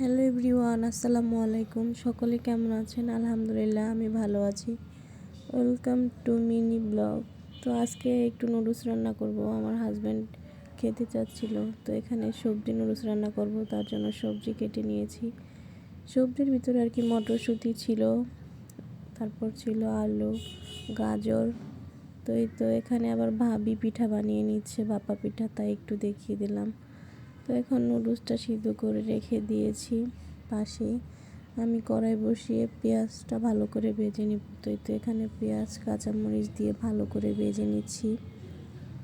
Hello everyone, আসসালামু আলাইকুম। সকলে কেমন আছেন? আলহামদুলিল্লাহ, আমি ভালো আছি। Welcome to mini blog. তো আজকে একটু নুডলস রান্না করব। আমার হাজব্যান্ড খেতে চাচ্ছিল, তো এখানে সবজি নুডলস রান্না করব, তার জন্য সবজি কেটে নিয়েছি। সবজির ভিতরে আর কি মটরশুঁটি ছিল, তারপর ছিল আলু, গাজর। তো এখানে আবার ভাবি পিঠা বানিয়ে নিচ্ছে, ভাপা পিঠা, তাই একটু দেখিয়ে দিলাম। তো এখন নুডলসটা সিদ্ধ করে রেখে দিয়েছি পাশে। আমি কড়াই বসিয়ে পেঁয়াজটা ভালো করে ভেজে নিব। তো এখানে পেঁয়াজ কাঁচামরিচ দিয়ে ভালো করে ভেজে নিচ্ছি।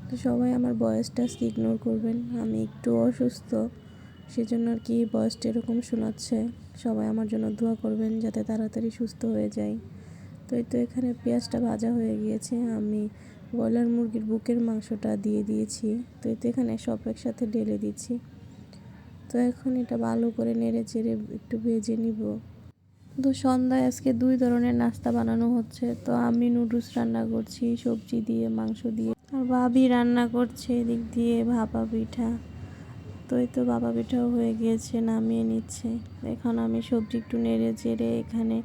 তো সবাই আমার ভয়েসটা ইগনোর করবেন, আমি একটু অসুস্থ, সেজন্য আর কি ভয়েসটা এরকম শোনাচ্ছে। সবাই আমার জন্য দোয়া করবেন যাতে তাড়াতাড়ি সুস্থ হয়ে যায়। তো এখানে পেঁয়াজটা ভাজা হয়ে গিয়েছে, আমি ব্রয়লার মুরগির বুকের মাংসটা দিয়ে দিয়েছি। তো এখানে সব একসাথে ঢেলে দিচ্ছি। তো এখন এটা ভালো করে নেড়ে চেড়ে একটু ভেজে নিব। তো সন্ধ্যায় আজকে 2 ধরনের নাস্তা বানানো হচ্ছে। তো আমি নুডলস রান্না করছি সবজি দিয়ে, মাংস দিয়ে, আর ভাবি রান্না করছে এদিক দিয়ে ভাপা পিঠা। তো ভাপা পিঠাও হয়ে গিয়েছে, নামিয়ে নিচ্ছে। এখন আমি সবজি একটু নেড়ে চেড়ে এখানে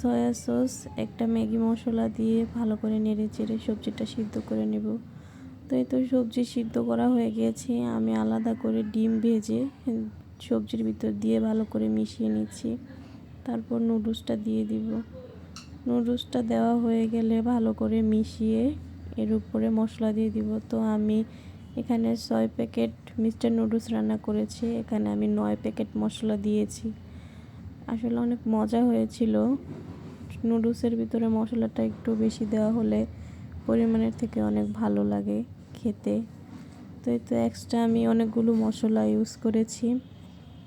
সয়া সস, একটা ম্যাগি মশলা দিয়ে ভালো করে নেড়ে চেড়ে সবজিটা সিদ্ধ করে নেব। তো সবজি সিদ্ধ করা হয়ে গিয়েছে, আমি আলাদা করে ডিম ভেজে সবজির ভিতর দিয়ে ভালো করে মিশিয়ে নিচ্ছি। তারপর নুডলসটা দিয়ে দিব। নুডলসটা দেওয়া হয়ে গেলে ভালো করে মিশিয়ে এর উপরে মশলা দিয়ে দিব। তো আমি এখানে 6 প্যাকেট মিস্টার নুডলস রান্না করেছি, এখানে আমি 9 প্যাকেট মশলা দিয়েছি। আসলে অনেক মজা হয়েছিল। নুডলসের ভিতরে মশলাটা একটু বেশি দেওয়া হলে পরিমাণের থেকে অনেক ভালো লাগে খেতে। তো এক্সট্রা আমি অনেকগুলো মশলা ইউজ করেছি।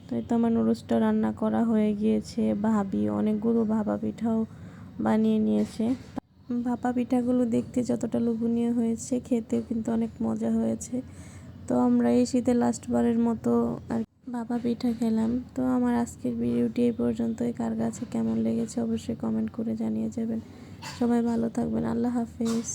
তো আমার নুডলসটা রান্না করা হয়ে গিয়েছে। ভাবি অনেকগুলো ভাপা পিঠাও বানিয়ে নিয়েছে। ভাপা পিঠাগুলো দেখতে যতটা লোভনীয় হয়েছে, খেতেও কিন্তু অনেক মজা হয়েছে। তো আমরা এই শীতে লাস্টবারের মতো আর ভাপা পিঠা খেলাম। তো আমার আজকের ভিডিওটি এই পর্যন্তই। কার কাছে কেমন লেগেছে অবশ্যই কমেন্ট করে জানিয়ে যাবেন। সবাই ভালো থাকবেন। আল্লাহ হাফেজ।